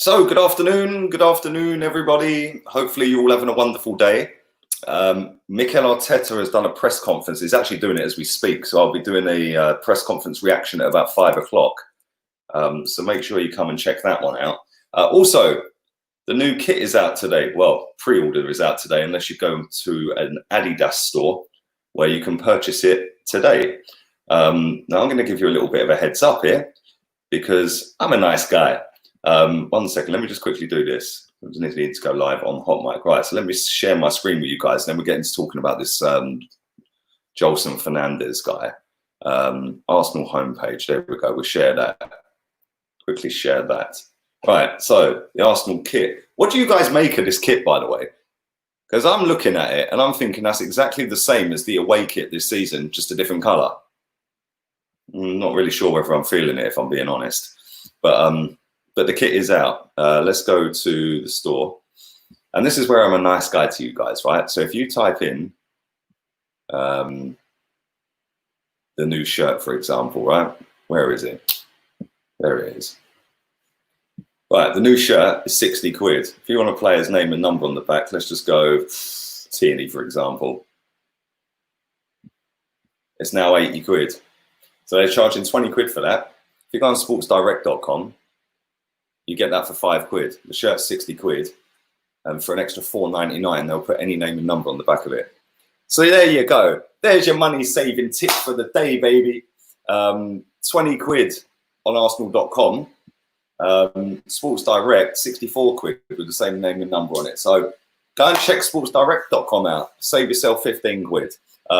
So, good afternoon, everybody. Hopefully, you're all having a wonderful day. Mikel Arteta has done a press conference. He's actually doing it as we speak. So, I'll be doing a press conference reaction at about 5 o'clock. So, make sure you come and check that one out. Also, the new kit is out today. Well, pre-order is out today, unless you go to an Adidas store where you can purchase it today. Now, I'm going to give you a little bit of a heads up here because I'm a nice guy. 1 second, let me just quickly do this. I just need to go live on HOTMIC. Right, so let me share my screen with you guys, and then we're getting to talking about this Joelson Fernandes guy. Arsenal homepage, there we go, we'll share that. Quickly share that. Right, so the Arsenal kit. What do you guys make of this kit, by the way? Because I'm looking at it, and I'm thinking that's exactly the same as the away kit this season, just a different colour. I'm not really sure whether I'm feeling it, if I'm being honest. But the kit is out. Let's go to the store. And this is where I'm a nice guy to you guys, right? So if you type in the new shirt, for example, right? Where is it? There it is. Right, the new shirt is 60 quid. If you want a player's name and number on the back, let's just go Tierney, for example. It's now 80 quid. So they're charging 20 quid for that. If you go on sportsdirect.com, you get that for 5 quid. The shirt's 60 quid. And for an extra £4.99, they'll put any name and number on the back of it. So there you go. There's your money saving tip for the day, baby. 20 quid on arsenal.com. Sports Direct, 64 quid with the same name and number on it. So go and check sportsdirect.com out. Save yourself 15 quid. I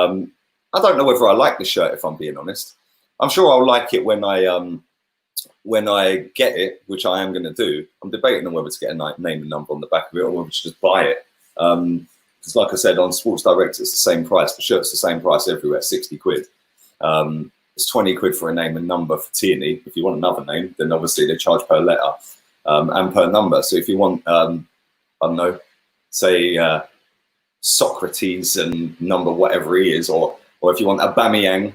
don't know whether I like the shirt, if I'm being honest. I'm sure I'll like it when I get it, which I am going to do. I'm debating on whether to get a name and number on the back of it or whether to just buy it. Because like I said, on Sports Direct, it's the same price. The shirt's the same price everywhere, 60 quid. It's 20 quid for a name and number for Tierney. If you want another name, then obviously they charge per letter and per number. So if you want, I don't know, say Socrates and number whatever he is, or if you want Aubameyang,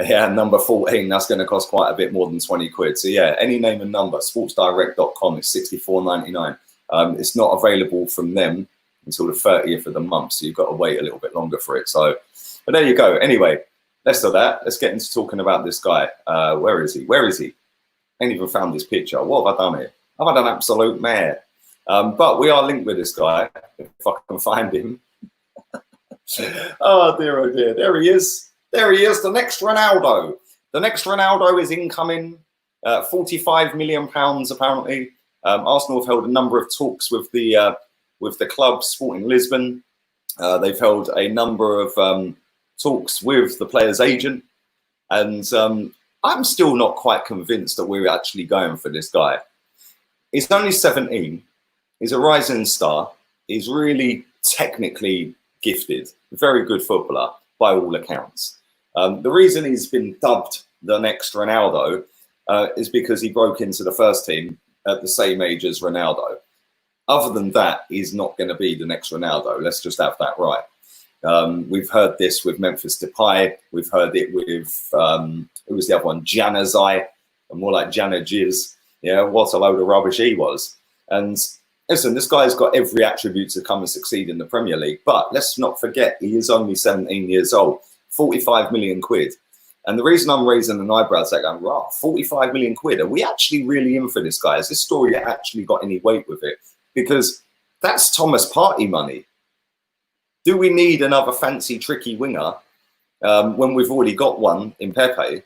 yeah, number 14, that's going to cost quite a bit more than 20 quid. So yeah, any name and number, sportsdirect.com is £64.99. It's not available from them until the 30th of the month, so you've got to wait a little bit longer for it. So, but there you go. Anyway, less of that. Let's get into talking about this guy. Where is he? Where is he? I ain't even found this picture. What have I done here? I've had an absolute mare. But we are linked with this guy, if I can find him. Oh dear, there he is. There he is, the next Ronaldo. The next Ronaldo is incoming. £45 million, apparently. Arsenal have held a number of talks with the club, Sporting Lisbon. They've held a number of talks with the player's agent. And I'm still not quite convinced that we're actually going for this guy. He's only 17. He's a rising star. He's really technically gifted. Very good footballer, by all accounts. The reason he's been dubbed the next Ronaldo is because he broke into the first team at the same age as Ronaldo. Other than that, he's not going to be the next Ronaldo. Let's just have that right. We've heard this with Memphis Depay. We've heard it with, who was the other one? Januzaj, more like Janajiz. Yeah, what a load of rubbish he was. And listen, this guy's got every attribute to come and succeed in the Premier League. But let's not forget, he is only 17 years old. 45 million quid. And the reason I'm raising an eyebrow is like, wow, 45 million quid. Are we actually really in for this guy? Has this story actually got any weight with it? Because that's Thomas Partey money. Do we need another fancy, tricky winger when we've already got one in Pepe?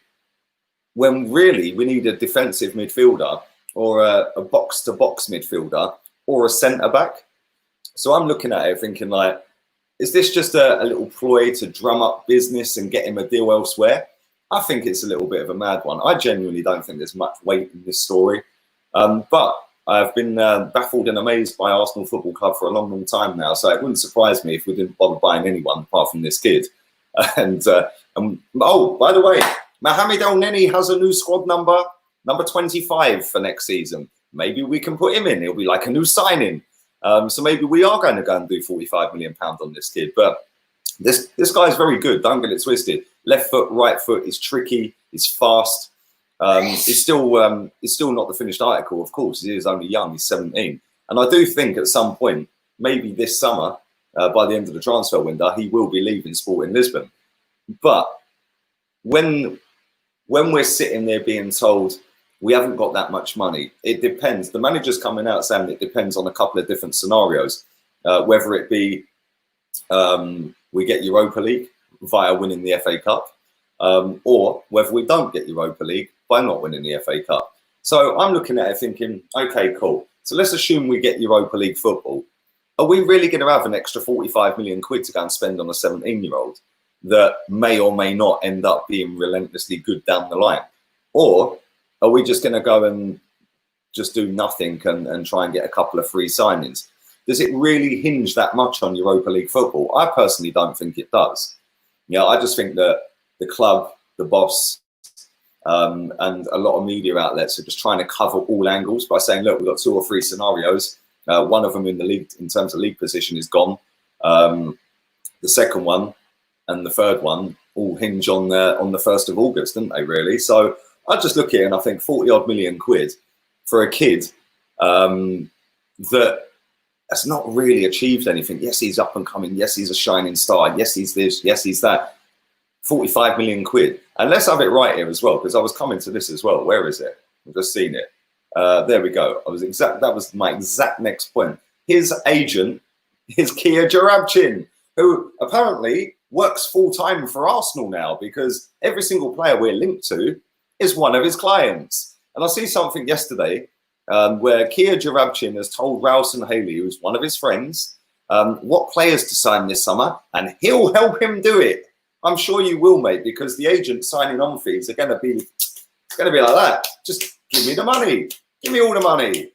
When really we need a defensive midfielder or a box-to-box midfielder or a centre-back? So I'm looking at it thinking like, is this just a little ploy to drum up business and get him a deal elsewhere? I think it's a little bit of a mad one. I genuinely don't think there's much weight in this story. But I've been baffled and amazed by Arsenal Football Club for a long, long time now. So it wouldn't surprise me if we didn't bother buying anyone apart from this kid. Oh, by the way, Mohamed El Neni has a new squad number 25 for next season. Maybe we can put him in. It'll be like a new signing. So maybe we are going to go and do £45 million on this kid. But this guy's very good. Don't get it twisted. Left foot, right foot is tricky. He's fast. It's still not the finished article, of course. He is only young, he's 17. And I do think at some point, maybe this summer, by the end of the transfer window, he will be leaving Sporting Lisbon. But when we're sitting there being told we haven't got that much money, it depends. The manager's coming out saying it depends on a couple of different scenarios, whether it be we get Europa League via winning the FA Cup, or whether we don't get Europa League by not winning the FA Cup. So I'm looking at it thinking, okay, cool. So let's assume we get Europa League football. Are we really going to have an extra 45 million quid to go and spend on a 17-year-old that may or may not end up being relentlessly good down the line? Or are we just going to go and just do nothing and try and get a couple of free signings? Does it really hinge that much on Europa League football? I personally don't think it does. I just think that the club, the boss, and a lot of media outlets are just trying to cover all angles by saying, look, we've got 2 or 3 scenarios. One of them in the league, in terms of league position, is gone. The second one and the third one all hinge on the 1st of August, don't they, really? So I just look at it and I think 40-odd million quid for a kid that has not really achieved anything. Yes, he's up and coming. Yes, he's a shining star. Yes, he's this. Yes, he's that. 45 million quid. And let's have it right here as well, because I was coming to this as well. Where is it? I've just seen it. There we go. That was my exact next point. His agent is Kia Joorabchian, who apparently works full-time for Arsenal now, because every single player we're linked to is one of his clients. And I see something yesterday where Kia Joorabchian has told Joelson Fernandes, who's one of his friends, what players to sign this summer, and he'll help him do it. I'm sure you will, mate, because the agent signing on fees are going to be like that. Just give me the money. Give me all the money.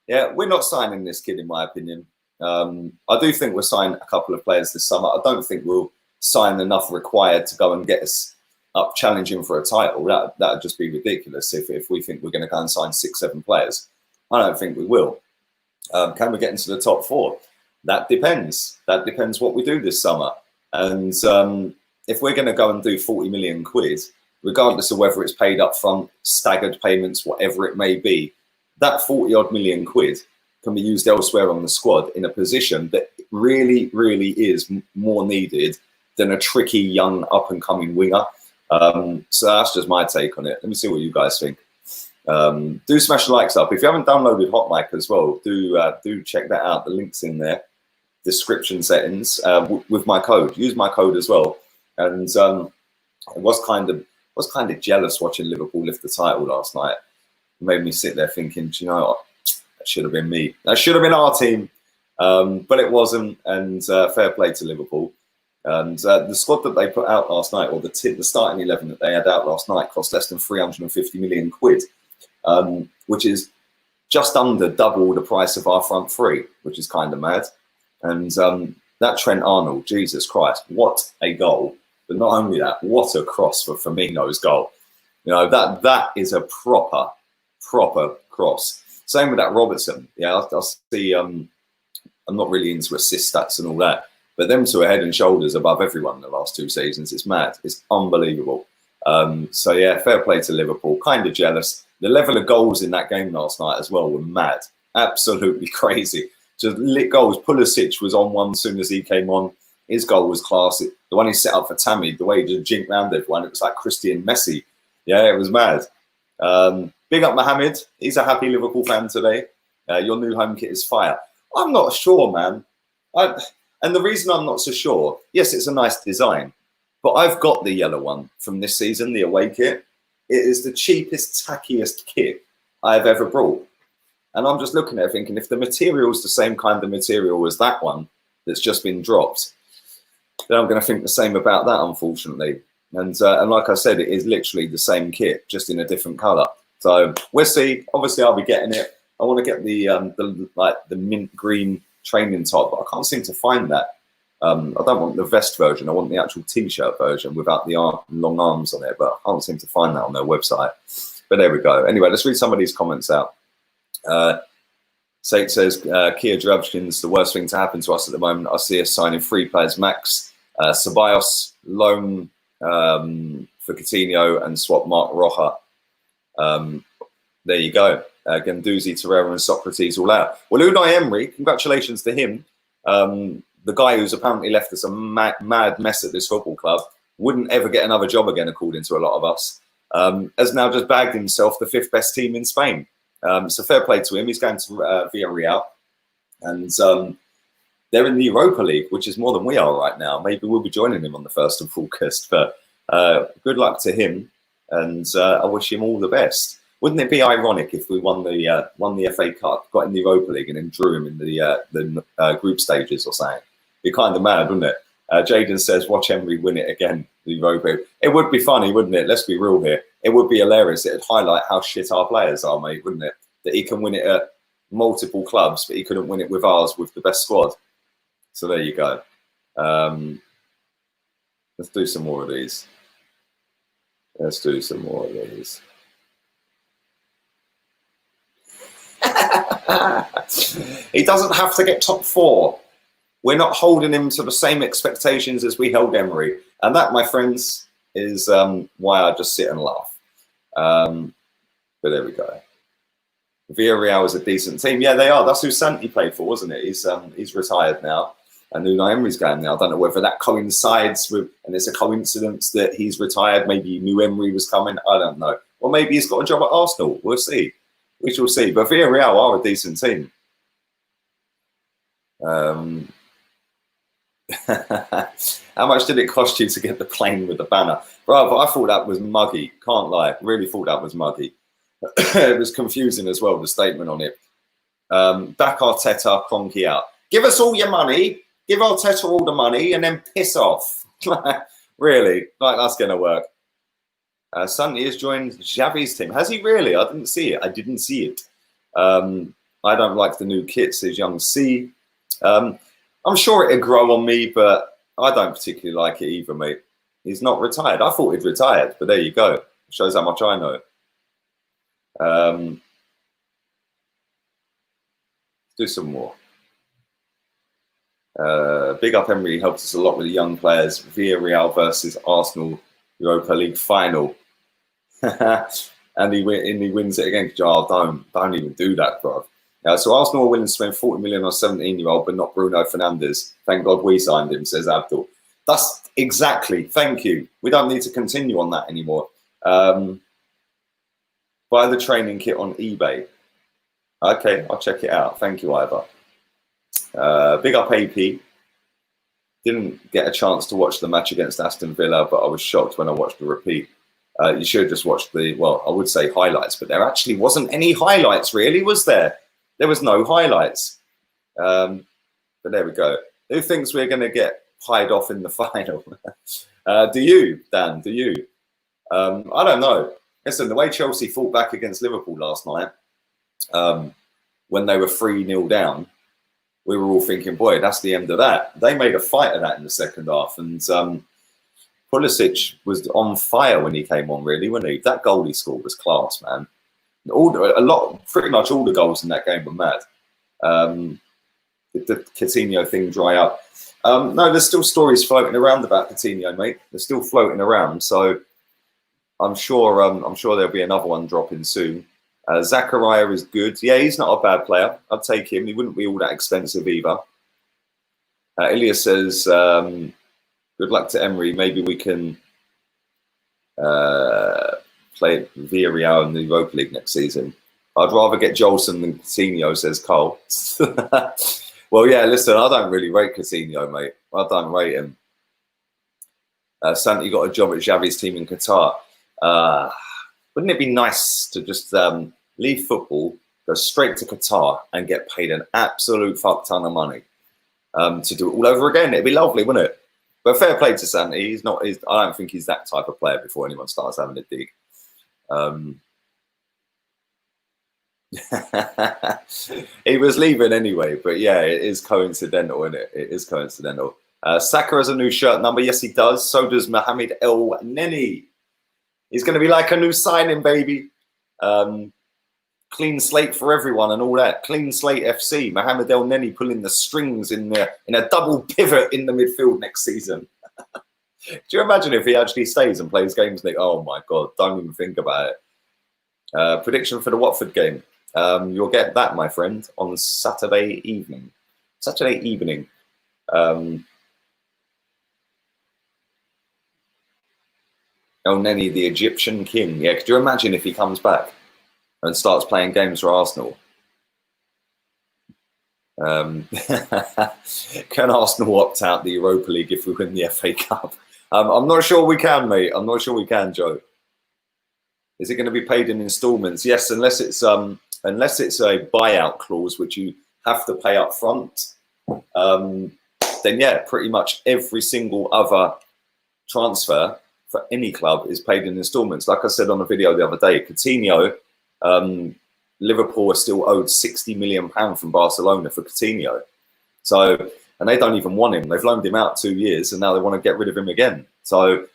Yeah, we're not signing this kid, in my opinion. I do think we'll sign a couple of players this summer. I don't think we'll sign enough required to go and get us up challenging for a title. That would just be ridiculous if we think we're going to go and sign 6, 7 players. I don't think we will. Can we get into the top 4? That depends. That depends what we do this summer. And if we're going to go and do 40 million quid, regardless of whether it's paid up front, staggered payments, whatever it may be, that 40-odd million quid can be used elsewhere on the squad in a position that really, really is more needed than a tricky young up-and-coming winger. So that's just my take on it. Let me see what you guys think. Do smash the likes up. If you haven't downloaded HOTMIC as well, do check that out. The link's in there. Description settings with my code. Use my code as well. And I was kind of jealous watching Liverpool lift the title last night. It made me sit there thinking, do you know what? That should have been me. That should have been our team. But it wasn't. And fair play to Liverpool. And the squad that they put out last night, or the starting 11 that they had out last night, cost less than 350 million quid, which is just under double the price of our front 3, which is kind of mad. And that Trent Arnold, Jesus Christ, what a goal. But not only that, what a cross for Firmino's goal. That is a proper cross. Same with that Robertson. Yeah, I see. I'm not really into assist stats and all that, but them 2 are head and shoulders above everyone in the last 2 seasons. It's mad. It's unbelievable. So yeah, fair play to Liverpool. Kind of jealous. The level of goals in that game last night as well were mad. Absolutely crazy. Just lit goals. Pulisic was on one as soon as he came on. His goal was class. The one he set up for Tammy, the way he just jinked round everyone, it was like Christian Messi. Yeah, it was mad. Big up Mohammed. He's a happy Liverpool fan today. Your new home kit is fire. I'm not sure, man. And the reason I'm not so sure, yes, it's a nice design, but I've got the yellow one from this season, the away kit. It is the cheapest, tackiest kit I've ever brought. And I'm just looking at it thinking, if the material is the same kind of material as that one that's just been dropped, then I'm going to think the same about that, unfortunately. And like I said, it is literally the same kit, just in a different colour. So we'll see. Obviously, I'll be getting it. I want to get the mint green training top, but I can't seem to find that. I don't want the vest version. I want the actual T-shirt version without the long arms on it, but I can't seem to find that on their website. But there we go. Anyway, let's read some of these comments out. Sate says, Kia Joorabchian's the worst thing to happen to us at the moment. I see us signing 3 players max. Ceballos, loan for Coutinho, and swap Mark Roja. There you go. Guendouzi, Torreira and Socrates all out. Well, Unai Emery, congratulations to him. The guy who's apparently left us a mad mess at this football club, wouldn't ever get another job again, according to a lot of us, has now just bagged himself the 5th best team in Spain. So fair play to him. He's going to Villarreal. And they're in the Europa League, which is more than we are right now. Maybe we'll be joining him on the 1st of August. But good luck to him. And I wish him all the best. Wouldn't it be ironic if we won the FA Cup, got in the Europa League, and then drew him in the group stages or something? Be kind of mad, wouldn't it? Jaden says, watch Emery win it again, the Europa. It would be funny, wouldn't it? Let's be real here. It would be hilarious. It'd highlight how shit our players are, mate, wouldn't it? That he can win it at multiple clubs, but he couldn't win it with ours with the best squad. So there you go. Let's do some more of these. Let's do some more of these. He doesn't have to get top 4. We're not holding him to the same expectations as we held Emery. And that, my friends, is why I just sit and laugh. But there we go. Villarreal is a decent team. Yeah, they are. That's who Santi played for, wasn't it? He's retired now. And Unai Emery's going now. I don't know whether that coincides with, and it's a coincidence that he's retired. Maybe he knew Emery was coming. I don't know. Or maybe he's got a job at Arsenal. We'll see. We shall see. But Villarreal are a decent team. How much did it cost you to get the plane with the banner? Bro, I thought that was muggy. Can't lie. Really thought that was muggy. It was confusing as well, the statement on it. Back Arteta, Conky out. Give us all your money. Give Arteta all the money and then piss off. Really? Like, that's going to work. Santi has joined Xavi's team. Has he really? I didn't see it. I didn't see it. I don't like the new kit, says Young C. I'm sure it'd grow on me, but I don't particularly like it either, mate. He's not retired. I thought he'd retired, but there you go. Shows how much I know. Let's do some more. Big up Emery helped us a lot with the young players. Villarreal versus Arsenal Europa League final. and he wins it again. Oh, don't even do that, bro. So Arsenal are willing to spend 40 million on a 17-year-old, but not Bruno Fernandes. Thank God we signed him, says Abdul. That's exactly. Thank you. We don't need to continue on that anymore. Buy the training kit on eBay. Okay, I'll check it out. Thank you, Ivor. Big up AP. Didn't get a chance to watch the match against Aston Villa, but I was shocked when I watched the repeat. You should just watch the, well, I would say highlights, but there actually wasn't any highlights, really, was there? There was no highlights. But there we go. Who thinks we're going to get pied off in the final? Do you, Dan? Do you? I don't know. Listen, the way Chelsea fought back against Liverpool last night, when they were 3-0 down, we were all thinking, boy, that's the end of that. They made a fight of that in the second half. And Pulisic was on fire when he came on, really, wasn't he? That goal he scored was class, man. Pretty much all the goals in that game were mad. Did the Coutinho thing dry up? No, there's still stories floating around about Coutinho, mate. They're still floating around. So I'm sure there'll be another one dropping soon. Zachariah is good. Yeah, he's not a bad player. I'd take him. He wouldn't be all that expensive either. Ilya says, good luck to Emery. Maybe we can play Villarreal in the Europa League next season. I'd rather get Joelson than Coutinho, says Cole. Well, yeah, listen, I don't really rate Coutinho, mate. I don't rate him. Santi got a job at Xavi's team in Qatar. Wouldn't it be nice to just leave football, go straight to Qatar and get paid an absolute fuck ton of money to do it all over again? It'd be lovely, wouldn't it? But fair play to Santi. I don't think he's that type of player before anyone starts having a dig. He was leaving anyway, but yeah, it is coincidental, isn't it? It is coincidental. Saka has a new shirt number. Yes, he does. So does Mohamed El Neni. He's going to be like a new signing, baby. Clean slate for everyone and all that. Clean slate FC. Mohamed El Neni pulling the strings in a double pivot in the midfield next season. Do you imagine if he actually stays and plays games? Oh my God, don't even think about it. Prediction for the Watford game. You'll get that, my friend, on Saturday evening. El Neni, the Egyptian king. Yeah, could you imagine if he comes back and starts playing games for Arsenal? Can Arsenal opt out the Europa League if we win the FA Cup? I'm not sure we can, mate. I'm not sure we can, Joe. Is it going to be paid in instalments? Yes, unless it's a buyout clause, which you have to pay up front. Then yeah, pretty much every single other transfer for any club is paid in instalments. Like I said on a video the other day, Coutinho, Liverpool are still owed £60 million from Barcelona for Coutinho. So, and they don't even want him. They've loaned him out 2 years and now they want to get rid of him again. So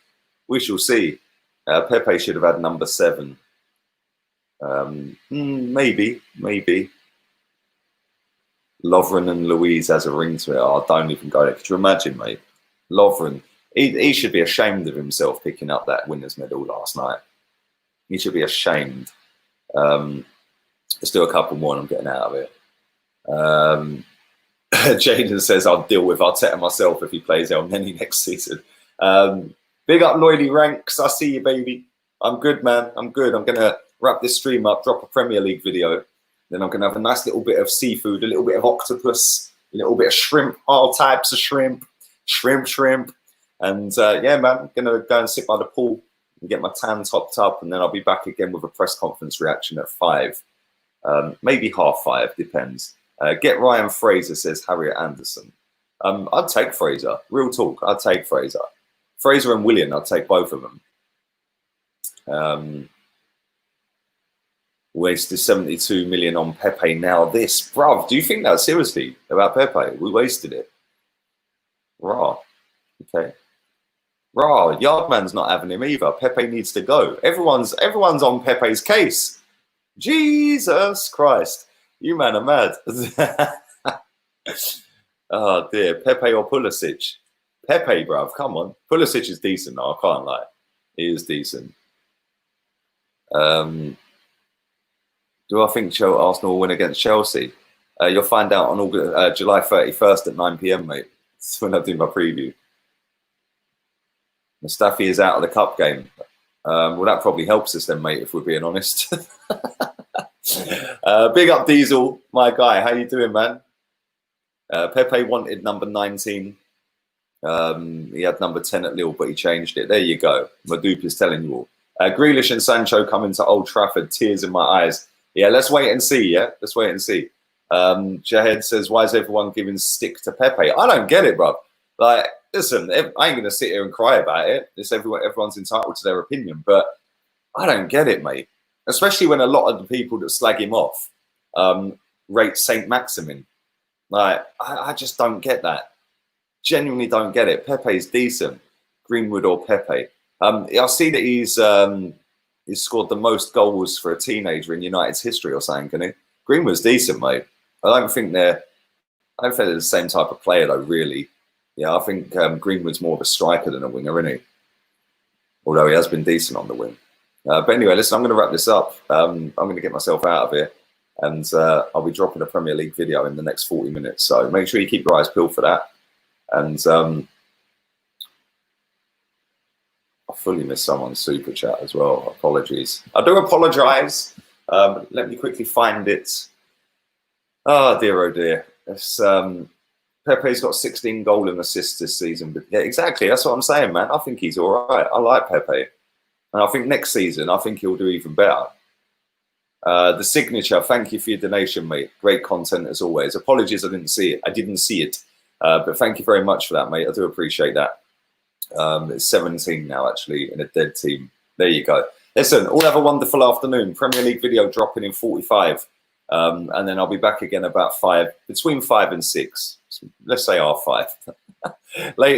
we shall see. Pepe should have had number 7. Maybe. Lovren and Louise has a ring to it. Oh, don't even go there. Could you imagine, mate? Lovren. He should be ashamed of himself picking up that winner's medal last night. He should be ashamed. Let's do a couple more and I'm getting out of it. Jaden says I'll deal with Arteta myself if he plays El Neni next season. Big up Lloydie Ranks. I see you, baby. I'm good, man. I'm good. I'm going to wrap this stream up, drop a Premier League video. Then I'm going to have a nice little bit of seafood, a little bit of octopus, a little bit of shrimp, all types of shrimp. And yeah, man, I'm going to go and sit by the pool and get my tan topped up. And then I'll be back again with a press conference reaction at 5. Maybe 5:30, depends. Get Ryan Fraser, says Harriet Anderson. I'd take Fraser. Real talk, I'd take Fraser. Fraser and Willian, I'd take both of them. Wasted 72 million on Pepe. Now this, bruv, do you think that seriously about Pepe? We wasted it. Raw. Okay. Raw. Yardman's not having him either. Pepe needs to go. Everyone's on Pepe's case. Jesus Christ. You man are mad. Oh dear. Pepe or Pulisic? Pepe, bruv, come on. Pulisic is decent though, I can't lie. He is decent. Do I think Arsenal will win against Chelsea? You'll find out on July 31st at 9 PM, mate. That's when I do my preview. Mustafi is out of the cup game. Well, that probably helps us then, mate, if we're being honest. Big up Diesel, my guy. How you doing, man? Pepe wanted number 19. He had number 10 at Lille, but he changed it. There you go. Madoop is telling you all. Grealish and Sancho coming to Old Trafford. Tears in my eyes. Yeah, let's wait and see. Yeah, let's wait and see. Jahed says, why is everyone giving stick to Pepe? I don't get it, bro. Like, listen, I ain't going to sit here and cry about it. Everyone's entitled to their opinion, but I don't get it, mate. Especially when a lot of the people that slag him off rate Saint Maximin. Like, I just don't get that. Genuinely don't get it. Pepe's decent. Greenwood or Pepe. I see that he's scored the most goals for a teenager in United's history or something, can he? Greenwood's decent, mate. I don't think they're the same type of player though, really. Yeah, I think Greenwood's more of a striker than a winger, isn't he? Although he has been decent on the wing. But anyway, listen, I'm going to wrap this up. I'm going to get myself out of here. And I'll be dropping a Premier League video in the next 40 minutes. So make sure you keep your eyes peeled for that. And I fully missed someone's super chat as well. Apologies. I do apologise. Let me quickly find it. Oh dear. It's, Pepe's got 16 goal and assists this season. But yeah, exactly. That's what I'm saying, man. I think he's all right. I like Pepe. And I think next season, I think he'll do even better. The signature, thank you for your donation, mate. Great content as always. Apologies, I didn't see it. But thank you very much for that, mate. I do appreciate that. It's 17 now, actually, in a dead team. There you go. Listen, all have a wonderful afternoon. Premier League video dropping in 45. And then I'll be back again about 5, between 5 and 6. Let's say R5. Later.